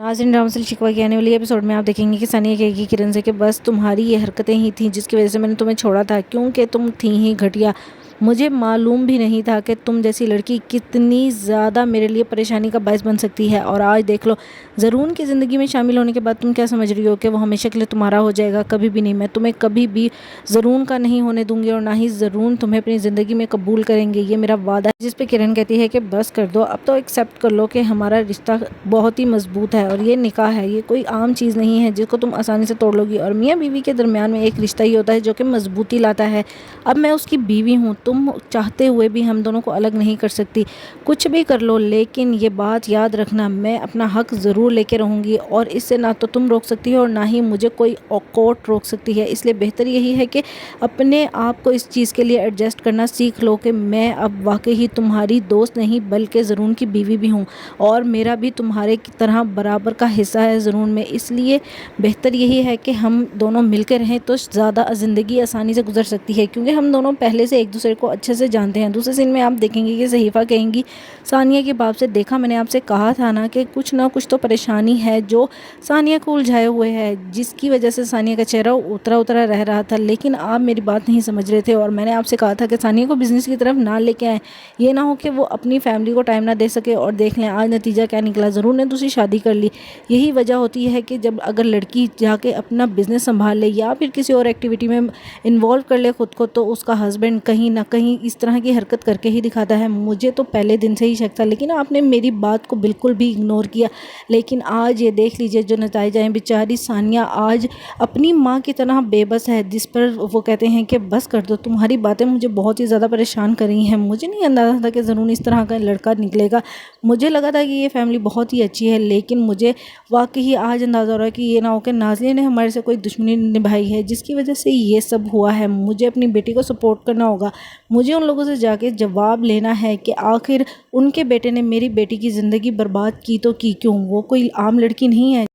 नाज़रीन, drama serial शिकवा के आने वाली एपिसोड में आप देखेंगे कि सानिया कहेगी किरण से कि बस तुम्हारी ये हरकतें ही थी जिसकी वजह से मैंने तुम्हें छोड़ा था, क्योंकि तुम थी ही घटिया। मुझे मालूम भी नहीं था कि तुम जैसी लड़की कितनी ज़्यादा मेरे लिए परेशानी का बायस बन सकती है। और आज देख लो, ज़रून की ज़िंदगी में शामिल होने के बाद तुम क्या समझ रही हो कि वो हमेशा के लिए तुम्हारा हो जाएगा? कभी भी नहीं। मैं तुम्हें कभी भी ज़रून का नहीं होने दूंगी और ना ही ज़रून तुम्हें अपनी ज़िंदगी में कबूल करेंगे, ये मेरा वादा है। जिस पे किरण कहती है कि बस कर दो, अब तो एक्सेप्ट कर लो कि हमारा रिश्ता बहुत ही मजबूत है और ये निकाह है, ये कोई आम चीज़ नहीं है जिसको तुम आसानी से तोड़ लोगी। और मियाँ बीवी के दरमियान में एक रिश्ता ही होता है जो कि मजबूती लाता है। अब मैं उसकी बीवी हूँ, तुम चाहते हुए भी हम दोनों को अलग नहीं कर सकती। कुछ भी कर लो, लेकिन ये बात याद रखना, मैं अपना हक ज़रूर लेके रहूँगी और इससे ना तो तुम रोक सकती हो और ना ही मुझे कोई कोर्ट रोक सकती है। इसलिए बेहतर यही है कि अपने आप को इस चीज़ के लिए एडजस्ट करना सीख लो कि मैं अब वाकई ही तुम्हारी दोस्त नहीं बल्कि ज़रून की बीवी भी हूँ और मेरा भी तुम्हारे की तरह बराबर का हिस्सा है ज़रून में। इसलिए बेहतर यही है कि हम दोनों मिलकर रहें तो ज़्यादा ज़िंदगी आसानी से गुजर सकती है, क्योंकि हम दोनों पहले से एक दूसरे को अच्छे से जानते हैं। दूसरे सीन में आप देखेंगे कि सहीफ़ा कहेंगी सानिया के बाप से, देखा मैंने आपसे कहा था ना कि कुछ ना कुछ तो परेशानी है जो सानिया को उलझाए हुए है, जिसकी वजह से सानिया का चेहरा उतरा उतरा रह रहा था। लेकिन आप मेरी बात नहीं समझ रहे थे और मैंने आपसे कहा था कि सानिया को बिज़नेस की तरफ ना लेके आए, ये ना हो कि वो अपनी फैमिली को टाइम ना दे सके। और देख लें आज नतीजा क्या निकला, ज़रूर ने दूसरी शादी कर ली। यही वजह होती है कि जब अगर लड़की जाके अपना बिज़नेस संभाल ले या फिर किसी और एक्टिविटी में इन्वॉल्व कर ले खुद को, तो उसका हस्बैंड कहीं ना कहीं इस तरह की हरकत करके ही दिखाता है। मुझे तो पहले दिन से ही शक था, लेकिन आपने मेरी बात को बिल्कुल भी इग्नोर किया। लेकिन आज ये देख लीजिए जो नतीजा है, बेचारी सानिया आज अपनी माँ की तरह बेबस है, जिस पर वो कहते हैं कि बस कर दो, तुम्हारी बातें मुझे बहुत ही ज़्यादा परेशान कर रही हैं। मुझे नहीं अंदाज़ा था कि ज़रूर इस तरह का लड़का निकलेगा। मुझे लगा था कि ये फैमिली बहुत ही अच्छी है, लेकिन मुझे वाकई आज अंदाज़ा हो रहा है कि ये ना हो कि नाज़िया ने हमारे से कोई दुश्मनी निभाई है जिसकी वजह से ये सब हुआ है। मुझे अपनी बेटी को सपोर्ट करना होगा, मुझे उन लोगों से जाके जवाब लेना है कि आखिर उनके बेटे ने मेरी बेटी की ज़िंदगी बर्बाद की तो की क्यों? वो कोई आम लड़की नहीं है।